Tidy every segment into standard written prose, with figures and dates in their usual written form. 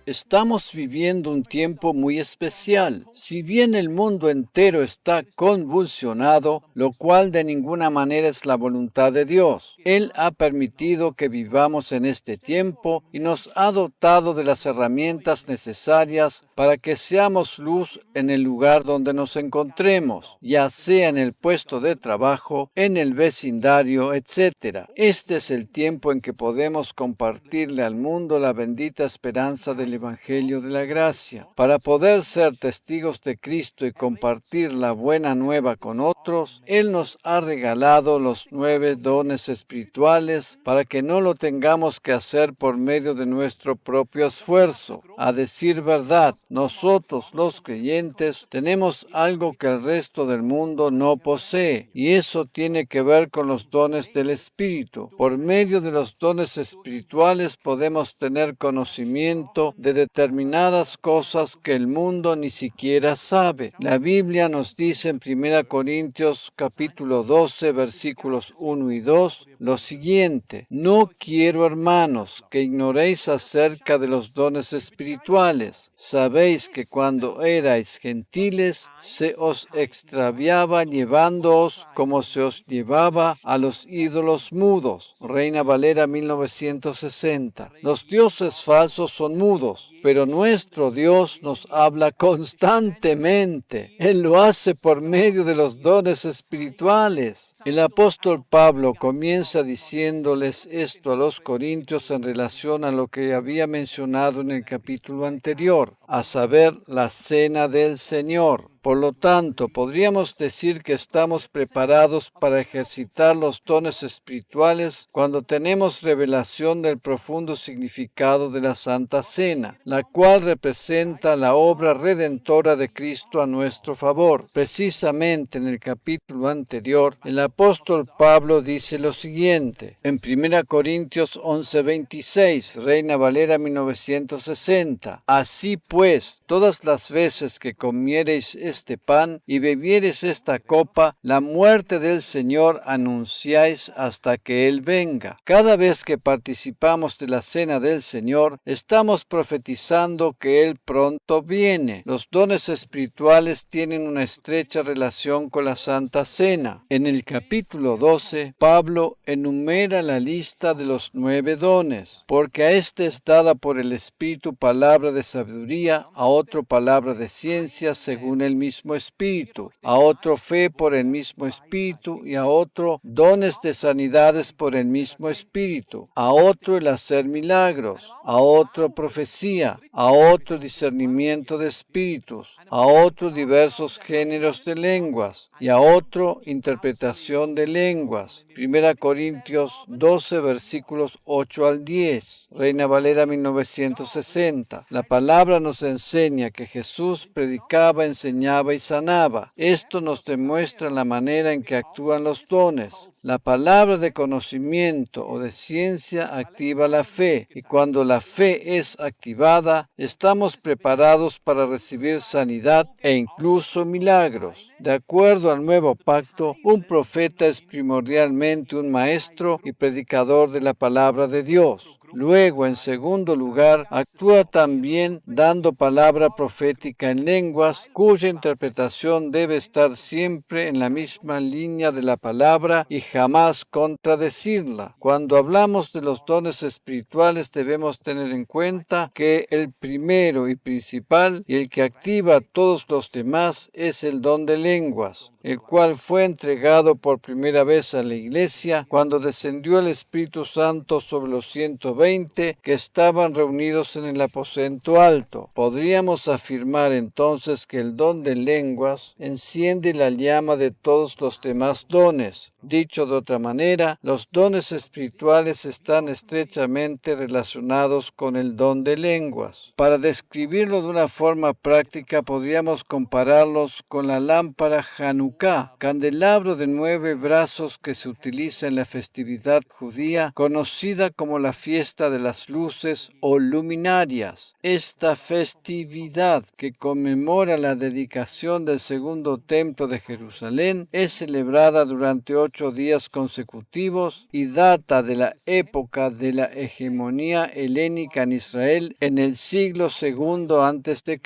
Estamos viviendo un tiempo muy especial. Si bien el mundo entero está convulsionado, lo cual de ninguna manera es la voluntad de Dios, Él ha permitido que vivamos en este tiempo y nos ha dotado de las herramientas necesarias para que seamos luz en el lugar donde nos encontremos, ya sea en el puesto de trabajo, en el vecindario, etc. Este es el tiempo en que podemos compartirle al mundo la bendita esperanza del Evangelio de la Gracia. Para poder ser testigos de Cristo y compartir la buena nueva con otros, Él nos ha regalado los 9 dones espirituales para que no lo tengamos que hacer por medio de nuestro propio esfuerzo. A decir verdad, nosotros los creyentes tenemos algo que el resto del mundo no posee, y eso tiene que ver con los dones del Espíritu. Por medio de los dones espirituales podemos tener conocimiento de determinadas cosas que el mundo ni siquiera sabe. La Biblia nos dice en 1 Corintios capítulo 12, versículos 1 y 2, lo siguiente: no quiero, hermanos, que ignoréis acerca de los dones espirituales. Sabéis que cuando erais gentiles, se os extraviaba llevándoos como se os llevaba a los ídolos mudos. Reina Valera 1960. Los dioses falsos son mudos, pero nuestro Dios nos habla constantemente. Él lo hace por medio de los dones espirituales. El apóstol Pablo comienza diciéndoles esto a los corintios en relación a lo que había mencionado en el capítulo anterior, a saber, la cena del Señor. Por lo tanto, podríamos decir que estamos preparados para ejercitar los dones espirituales cuando tenemos revelación del profundo significado de la Santa Cena, la cual representa la obra redentora de Cristo a nuestro favor. Precisamente en el capítulo anterior, el apóstol Pablo dice lo siguiente, en 1 Corintios 11:26, Reina Valera 1960, así pues, todas las veces que comiereis este pan y bebieres esta copa, la muerte del Señor anunciáis hasta que Él venga. Cada vez que participamos de la cena del Señor, estamos profetizando que Él pronto viene. Los dones espirituales tienen una estrecha relación con la Santa Cena. En el capítulo 12, Pablo enumera la lista de los 9 dones, porque a este es dada por el Espíritu palabra de sabiduría, a otro palabra de ciencia según el mismo Espíritu, a otro fe por el mismo Espíritu, y a otro dones de sanidades por el mismo Espíritu, a otro el hacer milagros, a otro profecía, a otro discernimiento de espíritus, a otro diversos géneros de lenguas, y a otro interpretación de lenguas. 1 Corintios 12, versículos 8 al 10, Reina Valera 1960. La palabra nos enseña que Jesús predicaba, enseñaba y sanaba. Esto nos demuestra la manera en que actúan los dones. La palabra de conocimiento o de ciencia activa la fe, y cuando la fe es activada, estamos preparados para recibir sanidad e incluso milagros. De acuerdo al nuevo pacto, un profeta es primordialmente un maestro y predicador de la palabra de Dios. Luego, en segundo lugar, actúa también dando palabra profética en lenguas, cuya interpretación debe estar siempre en la misma línea de la palabra y jamás contradecirla. Cuando hablamos de los dones espirituales, debemos tener en cuenta que el primero y principal, y el que activa a todos los demás, es el don de lenguas, el cual fue entregado por primera vez a la Iglesia cuando descendió el Espíritu Santo sobre los 120 que estaban reunidos en el aposento alto. Podríamos afirmar entonces que el don de lenguas enciende la llama de todos los demás dones. Dicho de otra manera, los dones espirituales están estrechamente relacionados con el don de lenguas. Para describirlo de una forma práctica, podríamos compararlos con la lámpara Hanukkah, candelabro de 9 brazos que se utiliza en la festividad judía, conocida como la fiesta de las luces o luminarias. Esta festividad, que conmemora la dedicación del segundo templo de Jerusalén, es celebrada durante 8 8 días consecutivos y data de la época de la hegemonía helénica en Israel en el siglo II a.C.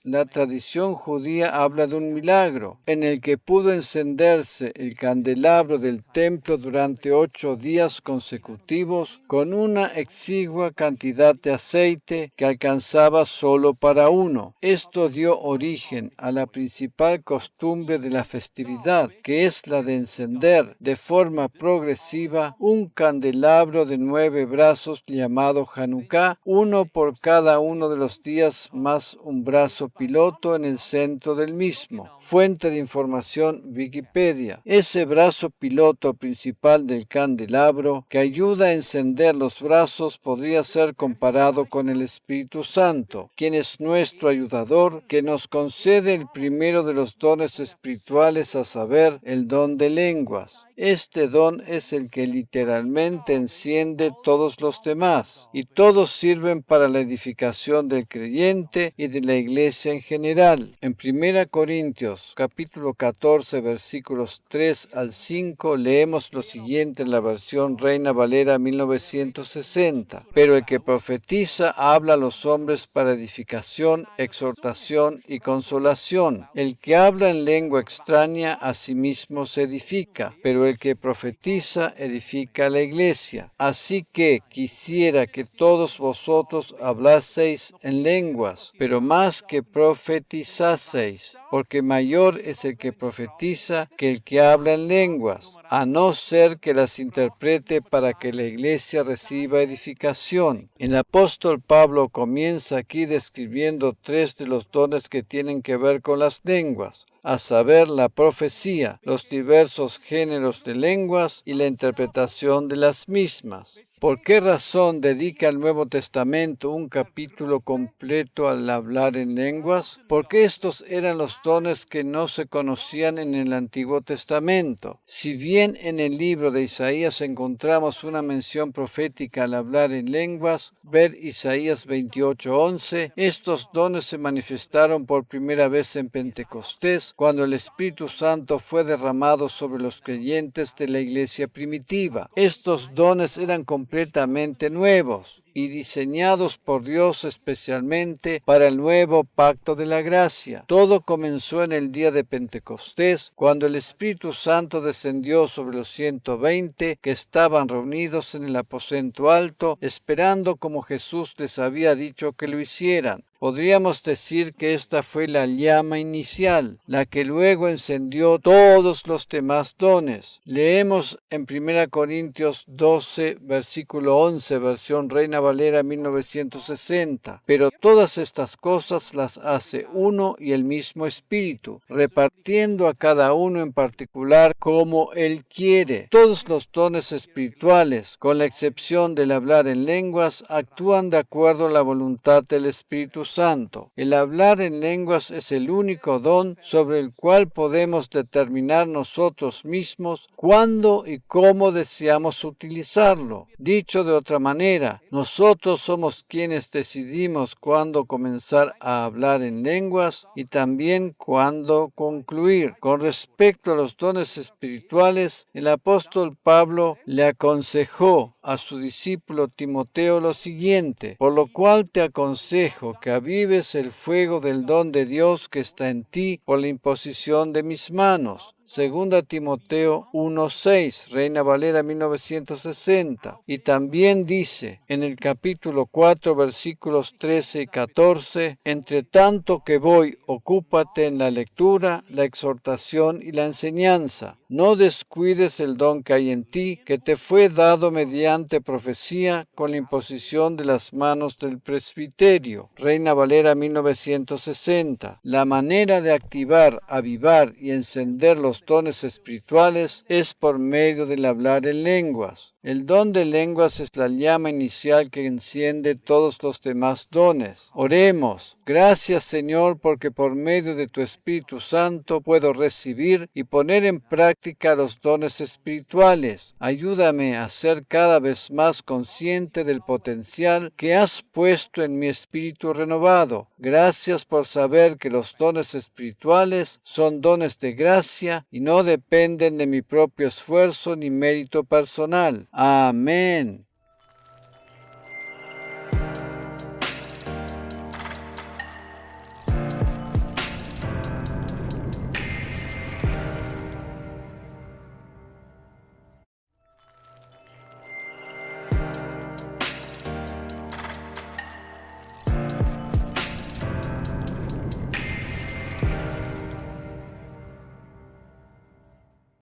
La tradición judía habla de un milagro en el que pudo encenderse el candelabro del templo durante 8 días consecutivos con una exigua cantidad de aceite que alcanzaba solo para uno. Esto dio origen a la principal costumbre de la festividad, que es la de encender de forma progresiva un candelabro de 9 brazos llamado Hanukkah, uno por cada uno de los días más un brazo piloto en el centro del mismo. Fuente de información Wikipedia. Ese brazo piloto principal del candelabro que ayuda a encender los brazos podría ser comparado con el Espíritu Santo, quien es nuestro ayudador, que nos concede el primero de los dones espirituales, a saber, el don de lenguas. Este don es el que literalmente enciende todos los demás, y todos sirven para la edificación del creyente y de la iglesia en general. En 1 Corintios, capítulo 14, versículos 3 al 5, leemos lo siguiente en la versión Reina Valera 1960. Pero el que profetiza habla a los hombres para edificación, exhortación y consolación. El que habla en lengua extraña a sí mismo se edifica, pero el que profetiza edifica a la iglesia. Así que quisiera que todos vosotros hablaseis en lenguas, pero más que profetizaseis, porque mayor es el que profetiza que el que habla en lenguas, a no ser que las interprete para que la iglesia reciba edificación. El apóstol Pablo comienza aquí describiendo 3 de los dones que tienen que ver con las lenguas, a saber, la profecía, los diversos géneros de lenguas y la interpretación de las mismas. ¿Por qué razón dedica el Nuevo Testamento un capítulo completo al hablar en lenguas? Porque estos eran los dones que no se conocían en el Antiguo Testamento. Si bien en el libro de Isaías encontramos una mención profética al hablar en lenguas, ver Isaías 28:11, estos dones se manifestaron por primera vez en Pentecostés, cuando el Espíritu Santo fue derramado sobre los creyentes de la iglesia primitiva. Estos dones eran completamente nuevos y diseñados por Dios especialmente para el nuevo pacto de la gracia. Todo comenzó en el día de Pentecostés, cuando el Espíritu Santo descendió sobre los 120 que estaban reunidos en el aposento alto, esperando como Jesús les había dicho que lo hicieran. Podríamos decir que esta fue la llama inicial, la que luego encendió todos los demás dones. Leemos en 1 Corintios 12, versículo 11, versión Reina Valera 1960. Pero todas estas cosas las hace uno y el mismo Espíritu, repartiendo a cada uno en particular como Él quiere. Todos los dones espirituales, con la excepción del hablar en lenguas, actúan de acuerdo a la voluntad del Espíritu Santo. El hablar en lenguas es el único don sobre el cual podemos determinar nosotros mismos cuándo y cómo deseamos utilizarlo. Dicho de otra manera, nosotros somos quienes decidimos cuándo comenzar a hablar en lenguas y también cuándo concluir. Con respecto a los dones espirituales, el apóstol Pablo le aconsejó a su discípulo Timoteo lo siguiente: por lo cual te aconsejo que avives el fuego del don de Dios que está en ti por la imposición de mis manos. 2 Timoteo 1:6, Reina Valera 1960. Y también dice en el capítulo 4, versículos 13 y 14, entre tanto que voy, ocúpate en la lectura, la exhortación y la enseñanza. No descuides el don que hay en ti, que te fue dado mediante profecía con la imposición de las manos del presbiterio. Reina Valera 1960. La manera de activar, avivar y encender los dones espirituales es por medio del hablar en lenguas. El don de lenguas es la llama inicial que enciende todos los demás dones. Oremos. Gracias, Señor, porque por medio de tu Espíritu Santo puedo recibir y poner en práctica los dones espirituales. Ayúdame a ser cada vez más consciente del potencial que has puesto en mi espíritu renovado. Gracias por saber que los dones espirituales son dones de gracia y no dependen de mi propio esfuerzo ni mérito personal. Amén.